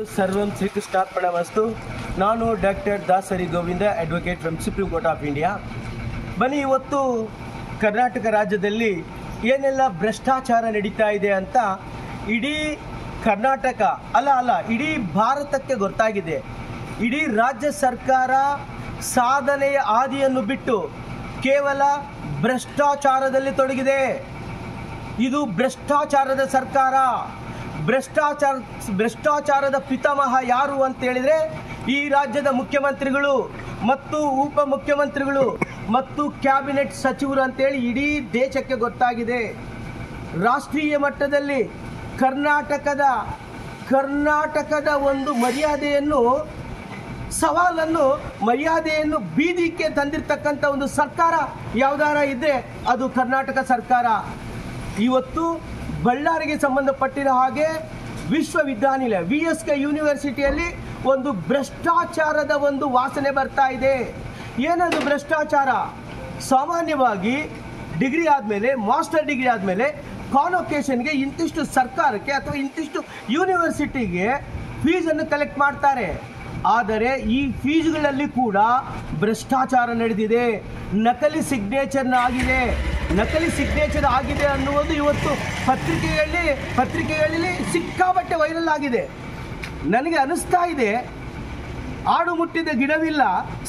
सर्वं श्रीकृष्णार्पणमस्तु। ನಾನು doctor Dasari Govinda, advocate from Supreme Court of India. ಬನ್ನಿ, ಇವತ್ತು ಕರ್ನಾಟಕ ರಾಜ್ಯದಲ್ಲಿ ಏನೆಲ್ಲ ಭ್ರಷ್ಟಾಚಾರ ನಡೀತಾ ಇದೆ ಅಂತ ಇಡೀ ಕರ್ನಾಟಕ ಅಲ್ಲ ಇಡೀ ಭಾರತಕ್ಕೆ ಗೊತ್ತಾಗಿದೆ। ಇಡೀ ರಾಜ್ಯ ಸರ್ಕಾರ ಸಾಧನೆಯ ಹಾದಿಯನ್ನು ಬಿಟ್ಟು ಕೇವಲ ಭ್ರಷ್ಟಾಚಾರದಲ್ಲಿ ತೊಡಗಿದೆ। ಇದು ಭ್ರಷ್ಟಾಚಾರದ ಸರ್ಕಾರ। ಭ್ರಷ್ಟಾಚಾರದ ಪಿತಾಮಹ ಯಾರು ಅಂತ ಹೇಳಿದ್ರೆ ಈ ರಾಜ್ಯದ ಮುಖ್ಯಮಂತ್ರಿಗಳು ಮತ್ತು ಉಪಮುಖ್ಯಮಂತ್ರಿಗಳು ಮತ್ತು ಕ್ಯಾಬಿನೆಟ್ ಸಚಿವರು ಅಂತೇಳಿ ಇಡೀ ದೇಶಕ್ಕೆ ಗೊತ್ತಾಗಿದೆ। ರಾಷ್ಟ್ರೀಯ ಮಟ್ಟದಲ್ಲಿ ಕರ್ನಾಟಕದ ಒಂದು ಮರ್ಯಾದೆಯನ್ನು ಬೀದಿಗೆ ತಂದಿರತಕ್ಕಂಥ ಒಂದು ಸರ್ಕಾರ ಯಾವುದಾರ ಇದ್ದರೆ ಅದು ಕರ್ನಾಟಕ ಸರ್ಕಾರ। ಇವತ್ತು ಬಳ್ಳಾರಿಗೆ ಸಂಬಂಧಪಟ್ಟಿರೋ ಹಾಗೆ ವಿಶ್ವವಿದ್ಯಾನಿಲಯ VSK ಯೂನಿವರ್ಸಿಟಿಯಲ್ಲಿ ಒಂದು ಭ್ರಷ್ಟಾಚಾರದ ಒಂದು ವಾಸನೆ ಬರ್ತಾ ಇದೆ। ಏನದು ಭ್ರಷ್ಟಾಚಾರ? ಸಾಮಾನ್ಯವಾಗಿ ಡಿಗ್ರಿ ಆದಮೇಲೆ, ಮಾಸ್ಟರ್ ಡಿಗ್ರಿ ಆದಮೇಲೆ ಕಾನ್ವೊಕೇಶನ್ಗೆ ಇಂತಿಷ್ಟು ಸರ್ಕಾರಕ್ಕೆ ಅಥವಾ ಇಂತಿಷ್ಟು ಯೂನಿವರ್ಸಿಟಿಗೆ ಫೀಸನ್ನು ಕಲೆಕ್ಟ್ ಮಾಡ್ತಾರೆ। ಆದರೆ ಈ ಫೀಸ್ಗಳಲ್ಲಿ ಕೂಡ ಭ್ರಷ್ಟಾಚಾರ ನಡೆದಿದೆ। ನಕಲಿ ಸಿಗ್ನೇಚರ್ ಆಗಿದೆ ಅನ್ನುವುದು ಇವತ್ತು ಪತ್ರಿಕೆಗಳಲ್ಲಿ ಸಿಕ್ಕಾಪಟ್ಟೆ ವೈರಲ್ ಆಗಿದೆ। ನನಗೆ ಅನಿಸ್ತಾ ಇದೆ, ಆಡು ಮುಟ್ಟಿದ ಗಿಡವಿಲ್ಲ,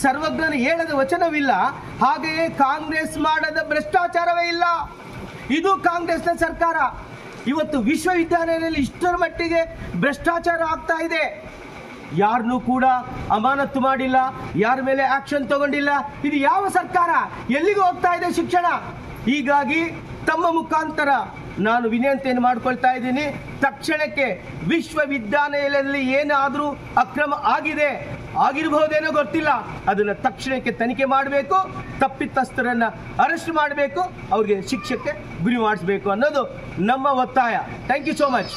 ಸರ್ವಜ್ಞನ ಹೇಳದ ವಚನವಿಲ್ಲ, ಹಾಗೆಯೇ ಕಾಂಗ್ರೆಸ್ ಮಾಡದ ಭ್ರಷ್ಟಾಚಾರವೇ ಇಲ್ಲ। ಇದು ಕಾಂಗ್ರೆಸ್ನ ಸರ್ಕಾರ। ಇವತ್ತು ವಿಶ್ವವಿದ್ಯಾಲಯದಲ್ಲಿ ಇಷ್ಟರ ಮಟ್ಟಿಗೆ ಭ್ರಷ್ಟಾಚಾರ ಆಗ್ತಾ ಇದೆ, ಯಾರನ್ನೂ ಕೂಡ ಅಮಾನತು ಮಾಡಿಲ್ಲ, ಯಾರ ಮೇಲೆ ಆಕ್ಷನ್ ತಗೊಂಡಿಲ್ಲ। ಇದು ಯಾವ ಸರ್ಕಾರ? ಎಲ್ಲಿಗೆ ಹೋಗ್ತಾ ಇದೆ ಶಿಕ್ಷಣ? ಹೀಗಾಗಿ ತಮ್ಮ ಮುಖಾಂತರ ನಾನು ವಿನಂತಿಯನ್ನು ಮಾಡಿಕೊಳ್ತಾ ಇದ್ದೀನಿ, ತಕ್ಷಣಕ್ಕೆ ವಿಶ್ವವಿದ್ಯಾನಿಲಯದಲ್ಲಿ ಏನಾದರೂ ಅಕ್ರಮ ಆಗಿರಬಹುದೇನೋ ಗೊತ್ತಿಲ್ಲ, ಅದನ್ನು ತಕ್ಷಣಕ್ಕೆ ತನಿಖೆ ಮಾಡಬೇಕು, ತಪ್ಪಿತಸ್ಥರನ್ನು ಅರೆಸ್ಟ್ ಮಾಡಬೇಕು, ಅವ್ರಿಗೆ ಶಿಕ್ಷೆಗೆ ಗುರಿ ಮಾಡಿಸಬೇಕು ಅನ್ನೋದು ನಮ್ಮ ಒತ್ತಾಯ। Thank you so much.